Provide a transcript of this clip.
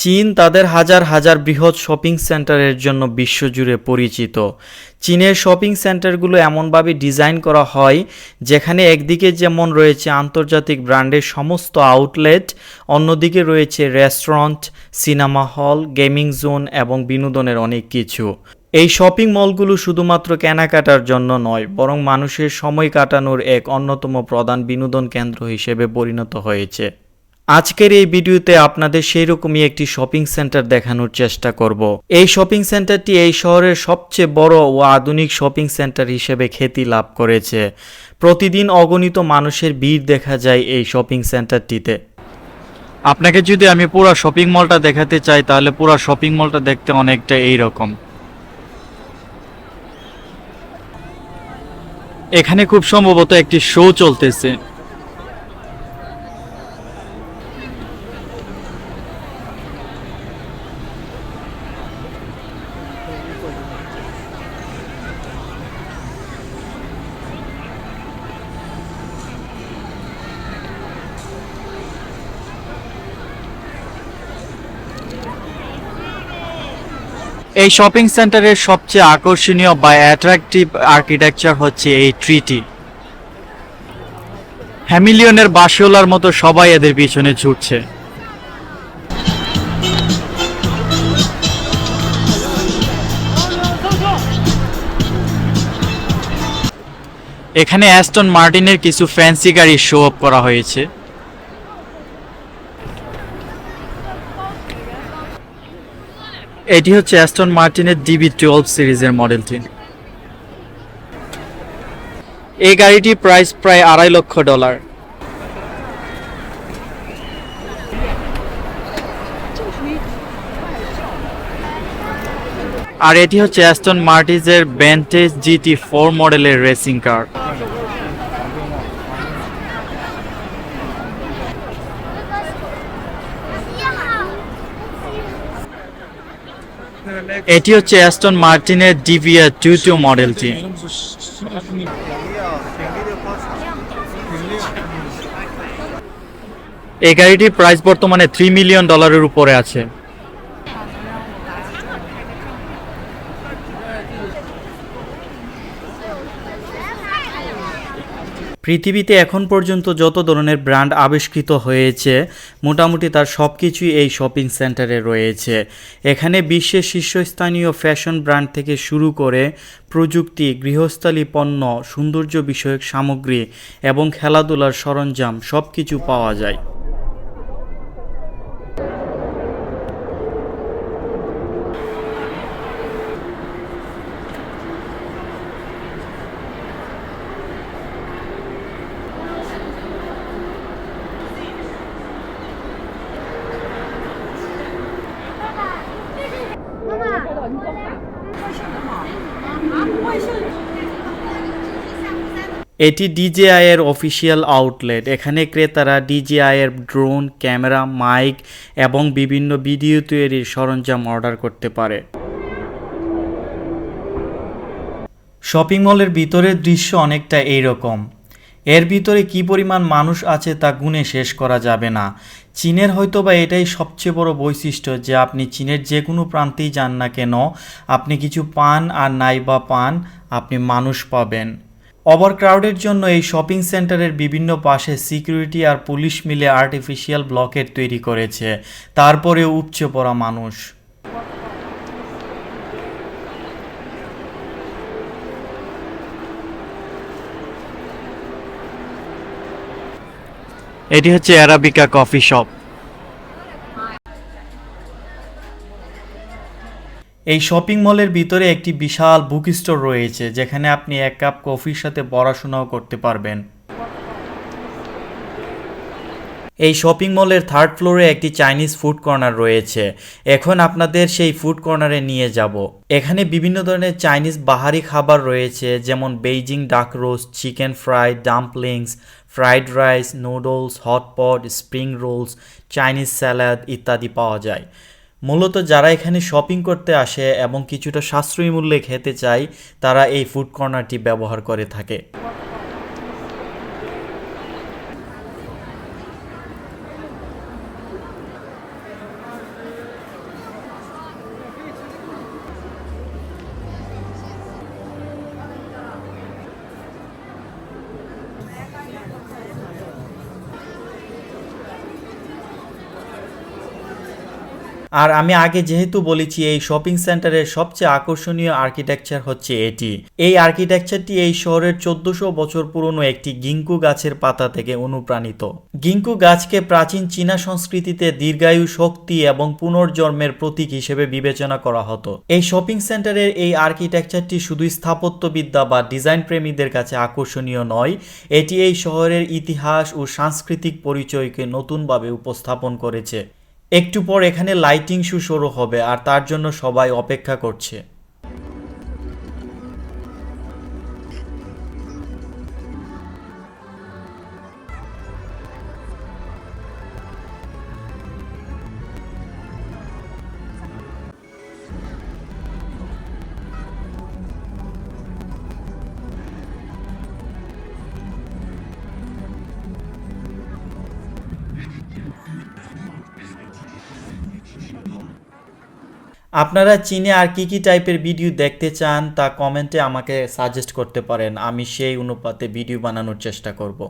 চীন তাদের হাজার হাজার বৃহৎ শপিং সেন্টারের জন্য বিশ্বজুড়ে পরিচিত। চীনের শপিং সেন্টারগুলো এমনভাবে ডিজাইন করা হয় যেখানে একদিকে যেমন রয়েছে আন্তর্জাতিক ব্র্যান্ডের সমস্ত আউটলেট, অন্যদিকে রয়েছে restaurant, cinema hall, gaming zone এবং বিনোদনের অনেক কিছু। এই শপিং মলগুলো শুধুমাত্র কেনাকাটার জন্য নয়, বরং মানুষের সময় কাটানোর এক অন্যতম প্রধান বিনোদন কেন্দ্র হিসেবে পরিণত হয়েছে। আজকের এই ভিডিওতে আপনাদের সেই রকমই একটি শপিং সেন্টার দেখানোর চেষ্টা করব। এই শপিং সেন্টারটি এই শহরের সবচেয়ে বড় ও আধুনিক শপিং সেন্টার হিসেবে খ্যাতি লাভ করেছে। প্রতিদিন অগণিত মানুষের ভিড় দেখা যায় এই শপিং সেন্টারটিতে। আপনাকে যদি আমি পুরো শপিং মলটা দেখাতে চাই তাহলে পুরো শপিং মলটা দেখতে অনেকটা এই রকম। এখানে খুব সম্ভবত একটি শো চলতেছে। এই শপিং সেন্টারের সবচেয়ে আকর্ষণীয় বা অ্যাট্রাকটিভ আর্কিটেকচার হচ্ছে এই ট্রিটি। হ্যামিলিয়নের বাঁশিওয়ালার মতো সবাই এদের পিছনে ছুটছে। এখানে অ্যাস্টন মার্টিনের কিছু ফ্যান্সি গাড়ি শো অফ করা হয়েছে। এটি হচ্ছে অ্যাস্টন মার্টিনের DB12 সিরিজের মডেলটি। এই গাড়িটির প্রাইস প্রায় $2.5 লক্ষ। আর এটি হচ্ছে অ্যাস্টন মার্টিনের ভ্যান্টেজ GT4 মডেলের রেসিং কার। এটি হচ্ছে অ্যাস্টন মার্টিনের DBR22 মডেলটি। এই গাড়িটির প্রাইস বর্তমানে $3 মিলিয়ন উপরে আছে। পৃথিবীতে এখন পর্যন্ত যত ধরনের ব্র্যান্ড আবিষ্কৃত হয়েছে মোটামুটি তার সব কিছুই এই শপিং সেন্টারে রয়েছে। এখানে বিশ্বের শীর্ষস্থানীয় ফ্যাশন ব্র্যান্ড থেকে শুরু করে প্রযুক্তি, গৃহস্থালী পণ্য, সৌন্দর্য বিষয়ক সামগ্রী এবং খেলাধুলার সরঞ্জাম সব কিছু পাওয়া যায়। এটি DJI এর অফিসিয়াল আউটলেট। এখানে ক্রেতারা DJI এর ড্রোন, ক্যামেরা, মাইক এবং বিভিন্ন ভিডিও তৈরির সরঞ্জাম অর্ডার করতে পারে। শপিং মলের ভিতরের দৃশ্য অনেকটা এইরকম। এর ভিতরে কি পরিমাণ মানুষ আছে তা গুণে শেষ করা যাবে না। চীনের হয়তোবা এটাই সবচেয়ে বড় বৈশিষ্ট্য যে আপনি চীনের যে কোনো প্রান্তেই যান না কেন, আপনি কিছু পান আর নাই বা পান, আপনি মানুষ পাবেন। ওভারক্রাউডের জন্য এই শপিং সেন্টারের বিভিন্ন পাশে সিকিউরিটি আর পুলিশ মিলে আর্টিফিশিয়াল ব্লকেট তৈরি করেছে, তারপরেও উপচে পড়া মানুষ। এটি হচ্ছে অ্যারাবিকা কফি শপ। এই শপিং মলের ভিতরে একটি বিশাল বুক স্টোর রয়েছে যেখানে আপনি এক কাপ কফির সাথে পড়াশোনাও করতে পারবেন। এই শপিং মলের থার্ড ফ্লোরে একটি চাইনিজ ফুড কর্নার রয়েছে। এখন আপনাদের সেই ফুড কর্নারে নিয়ে যাব। এখানে বিভিন্ন ধরনের চাইনিজ বাহারি খাবার রয়েছে, যেমন Beijing duck roast, chicken fry, dumplings, fried rice, noodles, hotpot, spring rolls, Chinese salad ইত্যাদি পাওয়া যায়। মূলত যারা এখানে শপিং করতে আসে এবং কিছুটা সাশ্রয়ী মূল্যে খেতে চায় তারা এই ফুড কর্নারটি ব্যবহার করে থাকে। আর আমি আগে যেহেতু বলেছি এই শপিং সেন্টারের সবচেয়ে আকর্ষণীয় আর্কিটেকচার হচ্ছে এটি। এই আর্কিটেকচারটি এই শহরের 1400 বছর পুরনো একটি গিঙ্কু গাছের পাতা থেকে অনুপ্রাণিত। গিঙ্কু গাছকে প্রাচীন চীনা সংস্কৃতিতে দীর্ঘায়ু, শক্তি এবং পুনর্জন্মের প্রতীক হিসেবে বিবেচনা করা হতো। এই শপিং সেন্টারের এই আর্কিটেকচারটি শুধু স্থাপত্যবিদ্যা বা ডিজাইন প্রেমীদের কাছে আকর্ষণীয় নয়, এটি এই শহরের ইতিহাস ও সাংস্কৃতিক পরিচয়কে নতুনভাবে উপস্থাপন করেছে। একটু পর এখানে লাইটিং শো শুরু হবে আর তার জন্য সবাই অপেক্ষা করছে। আপনারা চীনে আর কি টাইপের ভিডিও দেখতে চান তা কমেন্টে আমাকে সাজেস্ট করতে পারেন, আমি সেই অনুপাতে ভিডিও বানানোর চেষ্টা করব।